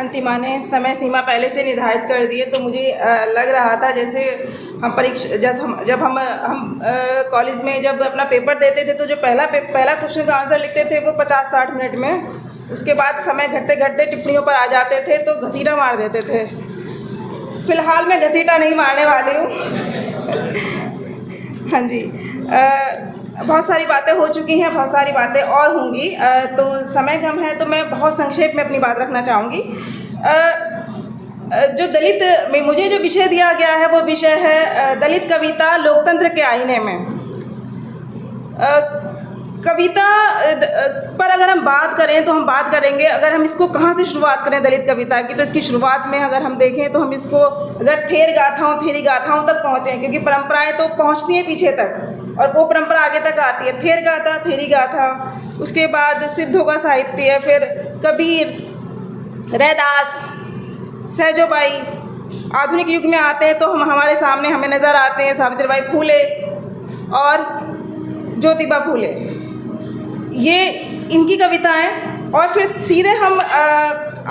अंतिमा ने समय सीमा पहले से निर्धारित कर दी है, तो मुझे लग रहा था जैसे हम जब हम कॉलेज में जब अपना पेपर देते थे तो जो पहला क्वेश्चन का आंसर लिखते थे वो 50-60 मिनट में, उसके बाद समय घटते घटते टिप्पणियों पर आ जाते थे तो घसीटा मार देते थे। फिलहाल मैं घसीटा नहीं मारने वाली हूँ। हाँ जी, बहुत सारी बातें हो चुकी हैं, बहुत सारी बातें और होंगी, तो समय कम है तो मैं बहुत संक्षेप में अपनी बात रखना चाहूँगी। जो दलित में मुझे जो विषय दिया गया है वो विषय है दलित कविता लोकतंत्र के आईने में। कविता पर अगर हम बात करें तो हम बात करेंगे, अगर हम इसको कहाँ से शुरुआत करें दलित कविता की, तो इसकी शुरुआत में अगर हम देखें तो हम इसको अगर थेरी गाथाओं तक पहुँचें, क्योंकि परंपराएं तो पहुँचती हैं पीछे तक और वो परंपरा आगे तक आती है। थेरी गाथा, उसके बाद सिद्धों का साहित्य, फिर कबीर, रैदास, सहजोबाई। आधुनिक युग में आते हैं तो हमारे सामने हमें नज़र आते हैं सावित्रीबाई फूले और ज्योतिबा फूले, ये इनकी कविताएं। और फिर सीधे हम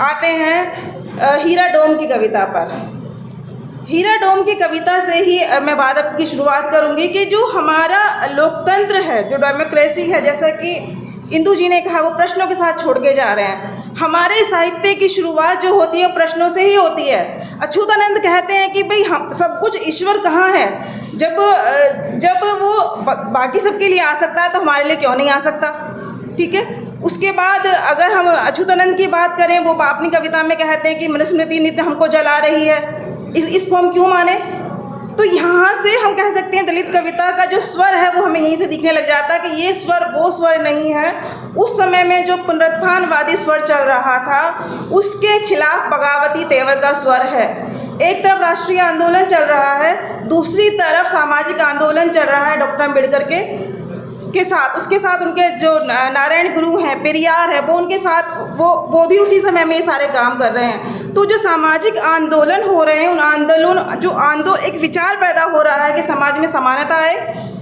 आते हैं हीरा डोम की कविता पर। हीरा डोम की कविता से ही मैं बात की शुरुआत करूंगी कि जो हमारा लोकतंत्र है, जो डेमोक्रेसी है, जैसा कि इंदु जी ने कहा, वो प्रश्नों के साथ छोड़ के जा रहे हैं। हमारे साहित्य की शुरुआत जो होती है प्रश्नों से ही होती है। अच्युतानंद कहते हैं कि भाई हम सब कुछ ईश्वर कहाँ है, जब वो बाकी सबके लिए आ सकता है तो हमारे लिए क्यों नहीं आ सकता। ठीक है, उसके बाद अगर हम अच्युतानंद की बात करें, वो अपनी कविता में कहते हैं कि मनुस्मृति नित्य हमको जला रही है, इसको हम क्यों माने। तो यहाँ से हम कह सकते हैं दलित कविता का जो स्वर है वो हमें यहीं से दिखने लग जाता है कि ये स्वर वो स्वर नहीं है। उस समय में जो पुनरुत्थानवादी स्वर चल रहा था उसके खिलाफ बगावती तेवर का स्वर है। एक तरफ राष्ट्रीय आंदोलन चल रहा है, दूसरी तरफ सामाजिक आंदोलन चल रहा है डॉक्टर अम्बेडकर के साथ। उसके साथ उनके जो नारायण गुरु हैं, पेरियार है, वो उनके साथ वो भी उसी समय में ये सारे काम कर रहे हैं। तो जो सामाजिक आंदोलन हो रहे हैं, उन एक विचार पैदा हो रहा है कि समाज में समानता है।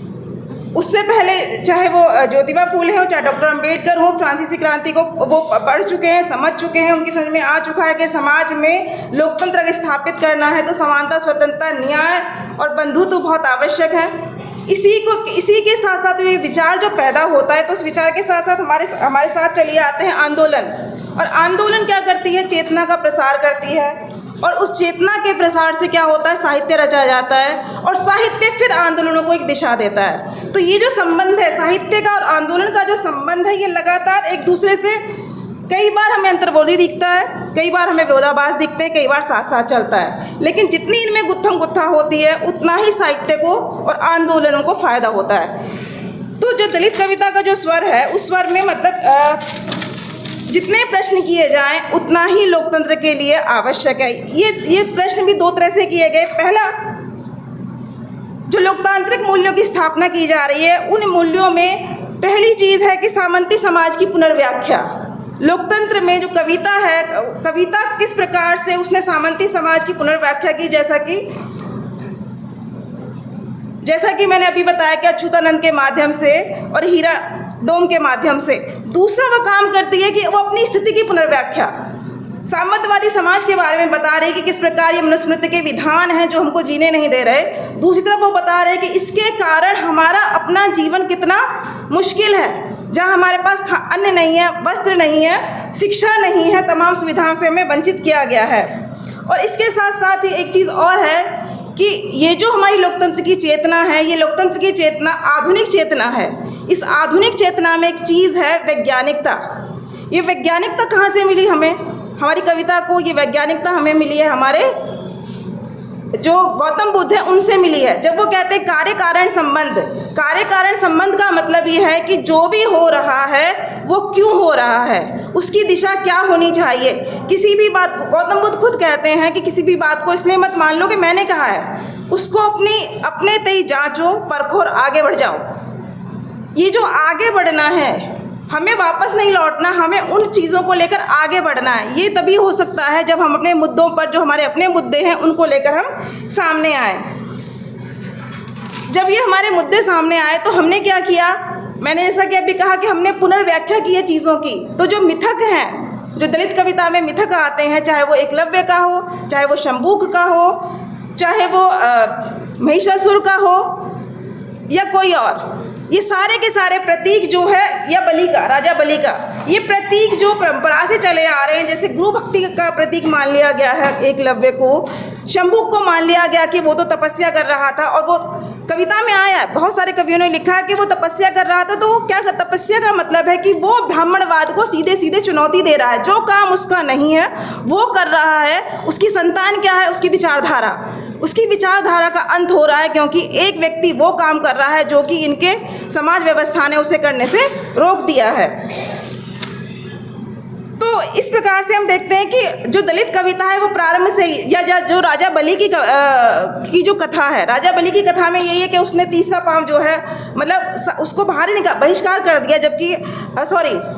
उससे पहले चाहे वो ज्योतिबा फूले हो, चाहे डॉक्टर अम्बेडकर हो, फ्रांसीसी क्रांति को वो पढ़ चुके हैं, समझ चुके हैं, उनकी समझ में आ चुका है कि समाज में लोकतंत्र स्थापित करना है तो समानता, स्वतंत्रता, न्याय और बंधुत्व बहुत आवश्यक है। इसी के साथ साथ ये विचार जो पैदा होता है तो उस विचार के साथ साथ हमारे साथ चलिए आते हैं आंदोलन। और आंदोलन क्या करती है, चेतना का प्रसार करती है, और उस चेतना के प्रसार से क्या होता है, साहित्य रचा जाता है, और साहित्य फिर आंदोलनों को एक दिशा देता है। तो ये जो संबंध है साहित्य का और आंदोलन का, जो संबंध है, ये लगातार एक दूसरे से कई बार हमें अंतर्विरोधी दिखता है, कई बार हमें विरोधाभास दिखते हैं, कई बार साथ साथ चलता है। लेकिन जितनी इनमें गुत्थम गुत्था होती है उतना ही साहित्य को और आंदोलनों को फायदा होता है। तो जो दलित कविता का जो स्वर है, उस स्वर में मतलब जितने प्रश्न किए जाएं उतना ही लोकतंत्र के लिए आवश्यक है। ये प्रश्न भी दो तरह से किए गए। पहला, जो लोकतांत्रिक मूल्यों की स्थापना की जा रही है, उन मूल्यों में पहली चीज़ है कि सामंती समाज की पुनर्व्याख्या। लोकतंत्र में जो कविता है, कविता किस प्रकार से उसने सामंती समाज की पुनर्व्याख्या की, जैसा कि मैंने अभी बताया कि अच्युतानंद के माध्यम से और हीरा डोम के माध्यम से। दूसरा वो काम करती है कि वो अपनी स्थिति की पुनर्व्याख्या सामंतवादी समाज के बारे में बता रही है कि किस प्रकार ये मनुस्मृति के विधान हैं जो हमको जीने नहीं दे रहे। दूसरी तरफ वो बता रहे हैं कि इसके कारण हमारा अपना जीवन कितना मुश्किल है, जहाँ हमारे पास अन्न नहीं है, वस्त्र नहीं है, शिक्षा नहीं है, तमाम सुविधाओं से हमें वंचित किया गया है। और इसके साथ साथ ही एक चीज़ और है कि ये जो हमारी लोकतंत्र की चेतना है, ये लोकतंत्र की चेतना आधुनिक चेतना है। इस आधुनिक चेतना में एक चीज़ है वैज्ञानिकता। ये वैज्ञानिकता कहाँ से मिली हमें, हमारी कविता को ये वैज्ञानिकता हमें मिली है हमारे जो गौतम बुद्ध है उनसे मिली है। जब वो कहते हैं कार्य कारण संबंध, कार्य कारण संबंध का मतलब ये है कि जो भी हो रहा है वो क्यों हो रहा है, उसकी दिशा क्या होनी चाहिए। किसी भी बात, गौतम बुद्ध खुद कहते हैं कि किसी भी बात को इसलिए मत मान लो कि मैंने कहा है, उसको अपने तय जांचो, परखो और आगे बढ़ जाओ। ये जो आगे बढ़ना है, हमें वापस नहीं लौटना, हमें उन चीज़ों को लेकर आगे बढ़ना है। ये तभी हो सकता है जब हम अपने मुद्दों पर, जो हमारे अपने मुद्दे हैं, उनको लेकर हम सामने आए। जब ये हमारे मुद्दे सामने आए तो हमने क्या किया, मैंने जैसा कि अभी कहा कि हमने पुनर्व्याख्या की है चीज़ों की। तो जो मिथक हैं, जो दलित कविता में मिथक आते हैं, चाहे वो एकलव्य का हो, चाहे वो शंबूक का हो, चाहे वो महिषासुर का हो या कोई और, ये सारे के सारे प्रतीक जो है, या बलि का, राजा बलि का, ये प्रतीक जो परंपरा से चले आ रहे हैं, जैसे गुरु भक्ति का प्रतीक मान लिया गया है एकलव्य को, शंबुक को मान लिया गया कि वो तो तपस्या कर रहा था, और वो कविता में आया है, बहुत सारे कवियों ने लिखा है कि वो तपस्या कर रहा था, तो वो क्या, तपस्या का मतलब है कि वो ब्राह्मणवाद को सीधे सीधे चुनौती दे रहा है, जो काम उसका नहीं है वो कर रहा है। उसकी संतान क्या है, उसकी विचारधारा, उसकी विचारधारा का अंत हो रहा है, क्योंकि एक व्यक्ति वो काम कर रहा है जो कि इनके समाज व्यवस्था ने उसे करने से रोक दिया है। तो इस प्रकार से हम देखते हैं कि जो दलित कविता है वो प्रारंभ से ही, या जो राजा बलि की जो कथा है, राजा बलि की कथा में यही है कि उसने तीसरा पांव जो है, मतलब उसको बाहर ही बहिष्कार कर दिया, जबकि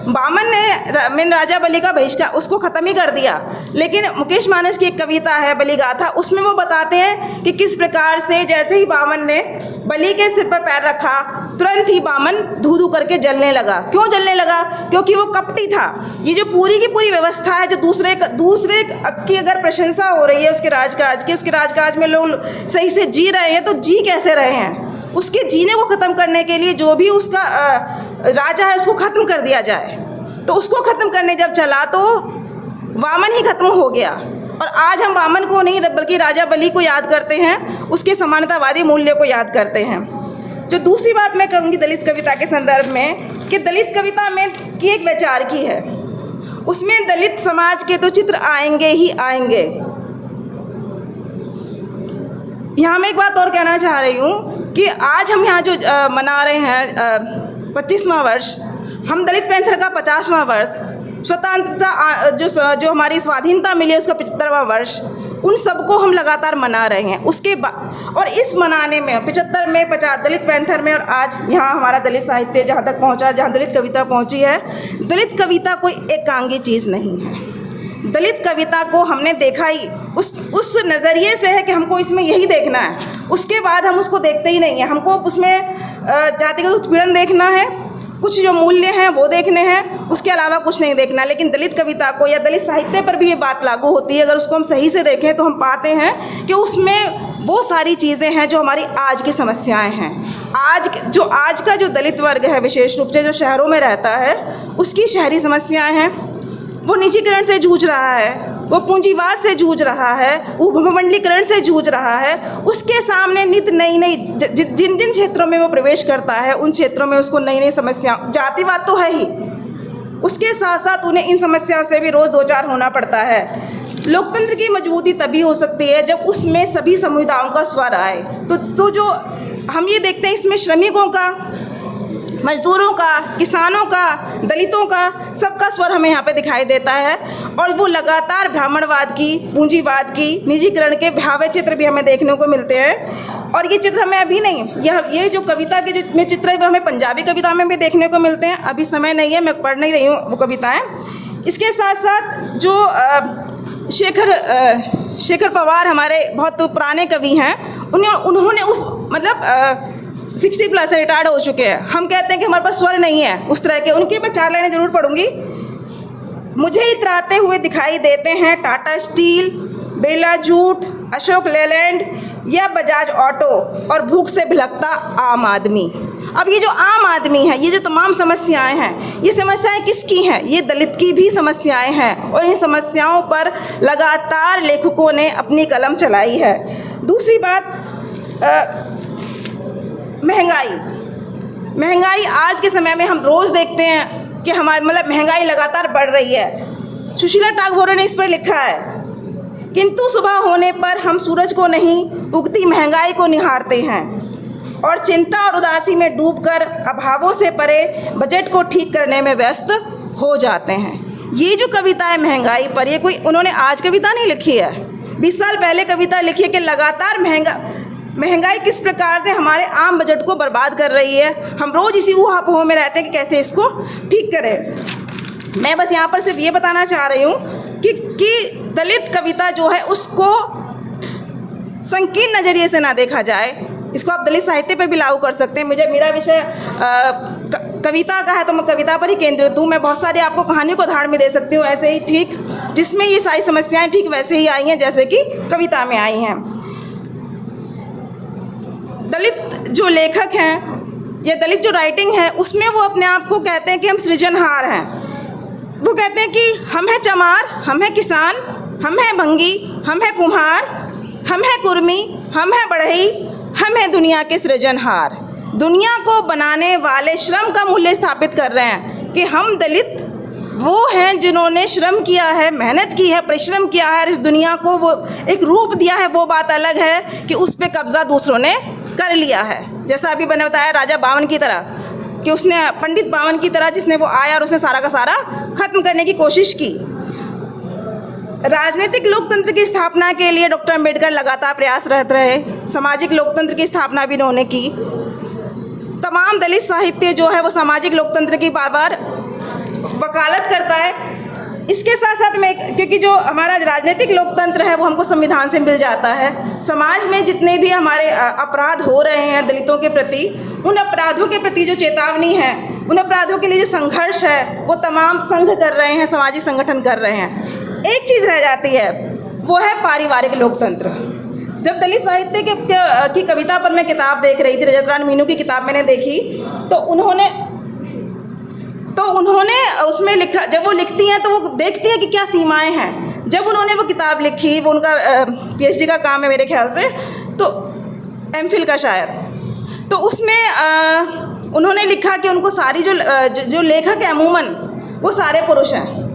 बामन ने राजा बलि का बहिष्कार, उसको ख़त्म ही कर दिया। लेकिन मुकेश मानस की एक कविता है बलि गाथा, उसमें वो बताते हैं कि किस प्रकार से जैसे ही बामन ने बलि के सिर पर पैर रखा, तुरंत ही बामन धू धू करके जलने लगा। क्यों जलने लगा? क्योंकि वो कपटी था। ये जो पूरी की पूरी व्यवस्था है, जो दूसरे की अगर प्रशंसा हो रही है उसके राजकाज की, उसके राजकाज में लोग सही से जी रहे हैं, तो जी कैसे रहे हैं, उसके जीने को ख़त्म करने के लिए जो भी उसका राजा है उसको ख़त्म कर दिया जाए। तो उसको ख़त्म करने जब चला तो वामन ही ख़त्म हो गया। और आज हम वामन को नहीं बल्कि राजा बलि को याद करते हैं, उसके समानतावादी मूल्य को याद करते हैं। जो दूसरी बात मैं कहूँगी दलित कविता के संदर्भ में, कि दलित कविता में की एक वैचारिकी है, उसमें दलित समाज के तो चित्र आएंगे ही आएंगे। यहाँ मैं एक बात और कहना चाह रही हूँ कि आज हम यहाँ जो मना रहे हैं 25वां वर्ष, हम दलित पैंथर का 50वां वर्ष, स्वतंत्रता जो हमारी स्वाधीनता मिली है उसका 75वां वर्ष, उन सबको हम लगातार मना रहे हैं। उसके बाद और इस मनाने में 75 में 50 दलित पैंथर में, और आज यहाँ हमारा दलित साहित्य जहाँ तक पहुँचा, जहाँ दलित कविता पहुँची है, दलित कविता कोई एकांगी चीज़ नहीं है। दलित कविता को हमने देखा ही उस नज़रिए से है कि हमको इसमें यही देखना है, उसके बाद हम उसको देखते ही नहीं है। हमको उसमें जातिगत उत्पीड़न देखना है, कुछ जो मूल्य हैं वो देखने हैं, उसके अलावा कुछ नहीं देखना। लेकिन दलित कविता को या दलित साहित्य पर भी ये बात लागू होती है। अगर उसको हम सही से देखें तो हम पाते हैं कि उसमें वो सारी चीज़ें हैं जो हमारी आज की समस्याएं हैं। आज का जो दलित वर्ग है, विशेष रूप से जो शहरों में रहता है, उसकी शहरी समस्याएं हैं। वो निजीकरण से जूझ रहा है, वो पूंजीवाद से जूझ रहा है, वो भूमंडलीकरण से जूझ रहा है। उसके सामने नित नई जिन जिन क्षेत्रों में वो प्रवेश करता है, उन क्षेत्रों में उसको नई समस्या, जातिवाद तो है ही, उसके साथ साथ उन्हें इन समस्याओं से भी रोज़ दो चार होना पड़ता है। लोकतंत्र की मजबूती तभी हो सकती है जब उसमें सभी समुदायों का स्वर आए। तो जो हम ये देखते हैं, इसमें श्रमिकों का, मजदूरों का, किसानों का, दलितों का, सबका स्वर हमें यहाँ पे दिखाई देता है। और वो लगातार ब्राह्मणवाद की, पूंजीवाद की, निजीकरण के भयावह चित्र भी हमें देखने को मिलते हैं। और ये चित्र हमें अभी नहीं, ये जो कविता के जो चित्र है वो हमें पंजाबी कविता में भी देखने को मिलते हैं। अभी समय नहीं है, मैं पढ़ नहीं रही हूँ वो कविताएँ। इसके साथ साथ जो शेखर पवार हमारे बहुत पुराने कवि हैं, उन्होंने उस मतलब 60+ से रिटायर्ड हो चुके हैं। हम कहते हैं कि हमारे पास स्वर नहीं है उस तरह के। उनकी मैं 4 लाइनें ज़रूर पढ़ूंगी। मुझे इतराते हुए दिखाई देते हैं टाटा स्टील, बेला जूट, अशोक लेलैंड या बजाज ऑटो, और भूख से भिलकता आम आदमी। अब ये जो आम आदमी है, ये जो तमाम समस्याएं हैं, ये समस्याएं किसकी हैं? ये दलित की भी समस्याएं हैं, और इन समस्याओं पर लगातार लेखकों ने अपनी कलम चलाई है। दूसरी बात, महंगाई आज के समय में हम रोज़ देखते हैं कि हमारी महंगाई लगातार बढ़ रही है। सुशीला टागोर ने इस पर लिखा है, किंतु सुबह होने पर हम सूरज को नहीं, उगती महंगाई को निहारते हैं और चिंता और उदासी में डूबकर अभावों से परे बजट को ठीक करने में व्यस्त हो जाते हैं। ये जो कविता है महंगाई पर, ये कोई उन्होंने आज कविता नहीं लिखी है, 20 साल पहले कविता लिखी है कि लगातार महंगाई किस प्रकार से हमारे आम बजट को बर्बाद कर रही है। हम रोज़ इसी ऊहापोह में रहते हैं कि कैसे इसको ठीक करें। मैं बस यहाँ पर सिर्फ ये बताना चाह रही हूँ कि दलित कविता जो है उसको संकीर्ण नज़रिए से ना देखा जाए। इसको आप दलित साहित्य पर भी लागू कर सकते हैं। मुझे मेरा विषय कविता का है तो मैं कविता पर ही केंद्रित हूँ। मैं बहुत सारी आपको कहानियों को उदाहरण में दे सकती हूँ ऐसे ही, ठीक जिसमें ये सारी समस्याएं ठीक वैसे ही आई हैं जैसे कि कविता में आई हैं। दलित जो लेखक हैं या दलित जो राइटिंग है उसमें वो अपने आप को कहते हैं कि हम सृजनहार हैं। वो कहते हैं कि हम हैं चमार, हम हैं किसान, हम हैं भंगी, हम हैं कुम्हार, हम हैं कुर्मी, हम हैं बढ़ई, हम हैं दुनिया के सृजनहार। दुनिया को बनाने वाले श्रम का मूल्य स्थापित कर रहे हैं कि हम दलित वो हैं जिन्होंने श्रम किया है, मेहनत की है, परिश्रम किया है, इस दुनिया को वो एक रूप दिया है। वो बात अलग है कि उस पे कब्जा दूसरों ने कर लिया है। जैसा अभी मैंने बताया राजा बावन की तरह कि उसने पंडित बावन की तरह जिसने वो आया और उसने सारा का सारा खत्म करने की कोशिश की। राजनीतिक लोकतंत्र की स्थापना के लिए डॉक्टर अम्बेडकर लगातार प्रयासरत रहे। सामाजिक लोकतंत्र की स्थापना भी उन्होंने की। तमाम दलित साहित्य जो है वो सामाजिक लोकतंत्र की बार बार वकालत करता है। इसके साथ साथ में क्योंकि जो हमारा राजनीतिक लोकतंत्र है वो हमको संविधान से मिल जाता है। समाज में जितने भी हमारे अपराध हो रहे हैं दलितों के प्रति, उन अपराधों के प्रति जो चेतावनी है, उन अपराधों के लिए जो संघर्ष है वो तमाम संघ कर रहे हैं, सामाजिक संगठन कर रहे हैं। एक चीज़ रह जाती है वो है पारिवारिक लोकतंत्र। जब दलित साहित्य की कविता पर मैं किताब देख रही थी, रजत रानी मीनू की किताब मैंने देखी, तो उन्होंने उसमें लिखा, जब वो लिखती हैं तो वो देखती हैं कि क्या सीमाएं हैं। जब उन्होंने वो किताब लिखी, वो उनका पीएचडी का काम है मेरे ख्याल से, तो एमफिल का शायद, तो उसमें उन्होंने लिखा कि उनको सारी जो लेखक है अमूमन वो सारे पुरुष हैं।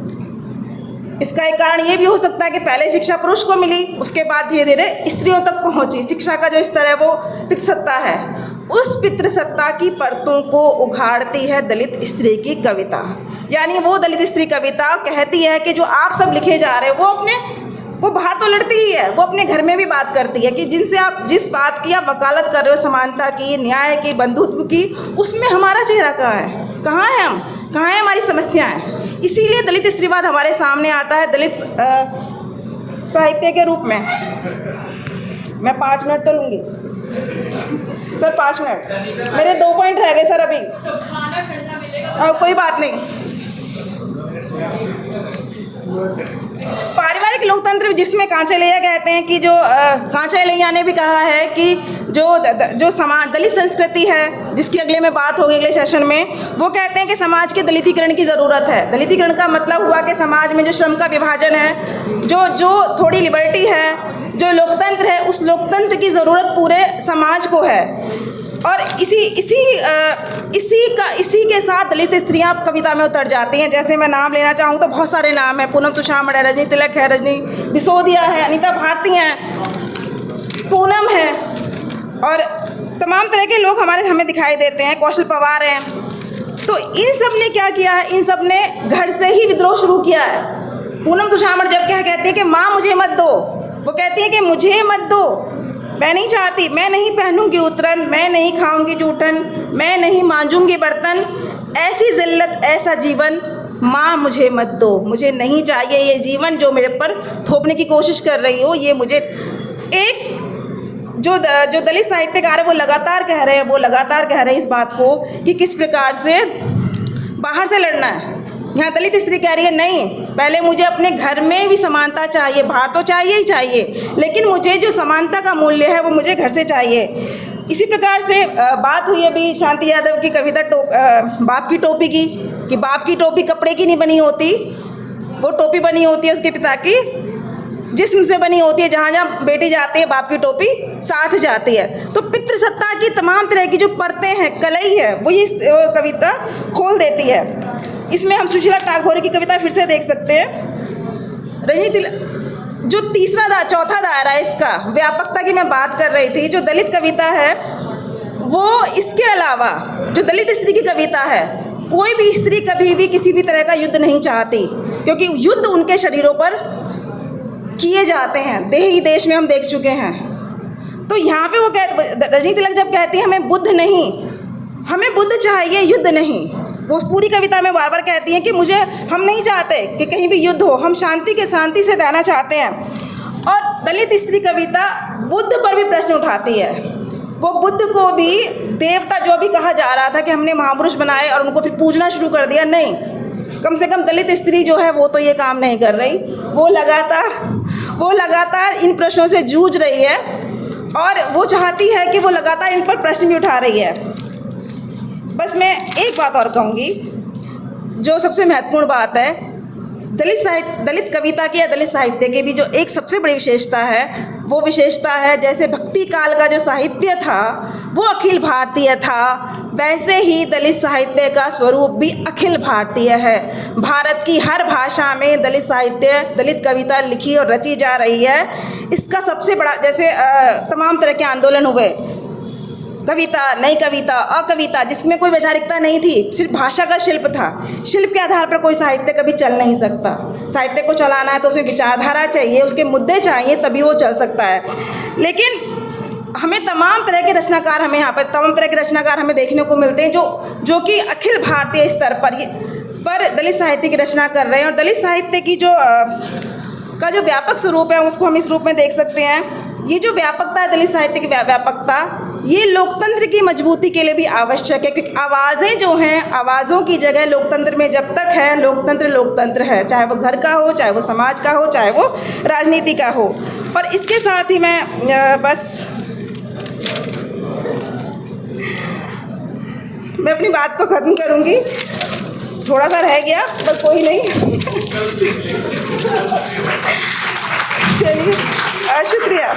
इसका एक कारण ये भी हो सकता है कि पहले शिक्षा पुरुष को मिली, उसके बाद धीरे धीरे स्त्रियों तक पहुंची। शिक्षा का जो स्तर है वो पितृसत्ता है। उस पितृसत्ता की परतों को उघाड़ती है दलित स्त्री की कविता। यानी वो दलित स्त्री कविता कहती है कि जो आप सब लिखे जा रहे हो वो बाहर तो लड़ती ही है, वो अपने घर में भी बात करती है कि जिनसे आप जिस बात की आप वकालत कर रहे हो, समानता की, न्याय की, बंधुत्व की, उसमें हमारा चेहरा कहाँ है, कहाँ है हम, कहाँ है हमारी समस्याएं। इसीलिए दलित स्त्रीवाद हमारे सामने आता है दलित साहित्य के रूप में। मैं 5 मिनट तो लूँगी सर, 5 मिनट। मेरे 2 पॉइंट रह गए सर अभी, तो खाना ठंडा मिलेगा। कोई बात नहीं। पारिवारिक लोकतंत्र जिसमें कांचेलैया कहते हैं कि जो कांचेलैया ने भी कहा है कि जो समाज दलित संस्कृति है, जिसकी अगले में बात होगी अगले सेशन में, वो कहते हैं कि समाज के दलितीकरण की ज़रूरत है। दलितीकरण का मतलब हुआ कि समाज में जो श्रम का विभाजन है, जो थोड़ी लिबर्टी है, जो लोकतंत्र है, उस लोकतंत्र की ज़रूरत पूरे समाज को है। और इसी के साथ दलित स्त्रियां कविता में उतर जाती हैं। जैसे मैं नाम लेना चाहूँ तो बहुत सारे नाम हैं। पूनम तुषामड़ है, रजनी तिलक है, रजनी बिसोदिया है, अनीता भारती हैं, पूनम है, और तमाम तरह के लोग हमें दिखाई देते हैं। कौशल पवार हैं। तो इन सब ने क्या किया है, इन सब ने घर से ही विद्रोह शुरू किया है। पूनम तुषामड़ जब क्या कहती है कि माँ मुझे मत दो, वो कहती है कि मुझे मत दो, मैं नहीं चाहती, मैं नहीं पहनूंगी उतरन, मैं नहीं खाऊंगी जूठन, मैं नहीं मांजूंगी बर्तन, ऐसी जिल्लत ऐसा जीवन माँ मुझे मत दो, मुझे नहीं चाहिए ये जीवन जो मेरे पर थोपने की कोशिश कर रही हो। ये मुझे एक जो दलित साहित्यकार है वो लगातार कह रहे हैं इस बात को कि किस प्रकार से बाहर से लड़ना है। यहाँ दलित स्त्री कह रही है नहीं, पहले मुझे अपने घर में भी समानता चाहिए, बाहर तो चाहिए ही चाहिए, लेकिन मुझे जो समानता का मूल्य है वो मुझे घर से चाहिए। इसी प्रकार से बात हुई अभी शांति यादव की कविता बाप की टोपी की, कि बाप की टोपी कपड़े की नहीं बनी होती, वो टोपी बनी होती है उसके पिता की जिस्म से बनी होती है। जहाँ जहाँ बेटी जाती है बाप की टोपी साथ जाती है। तो पितृसत्ता की तमाम तरह की जो परतें हैं, कलई है, वो ये कविता खोल देती है। इसमें हम सुशीला टागोर की कविता फिर से देख सकते हैं। रजनी तिलक जो चौथा दायरा है इसका, व्यापकता की मैं बात कर रही थी। जो दलित कविता है वो इसके अलावा जो दलित स्त्री की कविता है, कोई भी स्त्री कभी भी किसी भी तरह का युद्ध नहीं चाहती, क्योंकि युद्ध उनके शरीरों पर किए जाते हैं, देही देश में हम देख चुके हैं। तो यहाँ पे वो रजनी तिलक जब कहती है हमें बुद्ध नहीं, हमें बुद्ध चाहिए, युद्ध नहीं, वो पूरी कविता में बार बार कहती हैं कि हम नहीं चाहते कि कहीं भी युद्ध हो, हम शांति से रहना चाहते हैं। और दलित स्त्री कविता बुद्ध पर भी प्रश्न उठाती है। वो बुद्ध को भी देवता जो भी कहा जा रहा था कि हमने महापुरुष बनाए और उनको फिर पूजना शुरू कर दिया, नहीं, कम से कम दलित स्त्री जो है वो तो ये काम नहीं कर रही। वो लगातार इन प्रश्नों से जूझ रही है और वो चाहती है कि वो लगातार इन पर प्रश्न भी उठा रही है। बस मैं एक बात और कहूँगी जो सबसे महत्वपूर्ण बात है, दलित कविता की या दलित साहित्य की भी जो एक सबसे बड़ी विशेषता है, वो विशेषता है जैसे भक्ति काल का जो साहित्य था वो अखिल भारतीय था, वैसे ही दलित साहित्य का स्वरूप भी अखिल भारतीय है। भारत की हर भाषा में दलित साहित्य, दलित कविता लिखी और रची जा रही है। इसका सबसे बड़ा, जैसे तमाम तरह के आंदोलन हुए, कविता, नई कविता, अकविता, जिसमें कोई वैचारिकता नहीं थी, सिर्फ भाषा का शिल्प था। शिल्प के आधार पर कोई साहित्य कभी चल नहीं सकता। साहित्य को चलाना है तो उसमें विचारधारा चाहिए, उसके मुद्दे चाहिए, तभी वो चल सकता है। लेकिन हमें तमाम तरह के रचनाकार, हमें यहाँ पर तमाम तरह के रचनाकार हमें देखने को मिलते हैं जो कि अखिल भारतीय स्तर पर दलित साहित्य की रचना कर रहे हैं। और दलित साहित्य की जो व्यापक स्वरूप है उसको हम इस रूप में देख सकते हैं। ये जो व्यापकता है, दलित साहित्य की व्यापकता, ये लोकतंत्र की मजबूती के लिए भी आवश्यक है, क्योंकि आवाज़ें जो हैं, आवाज़ों की जगह लोकतंत्र में जब तक है, लोकतंत्र है, चाहे वो घर का हो, चाहे वो समाज का हो, चाहे वो राजनीति का हो। और इसके साथ ही मैं अपनी बात को ख़त्म करूँगी। थोड़ा सा रह गया पर कोई नहीं। चलिए, शुक्रिया।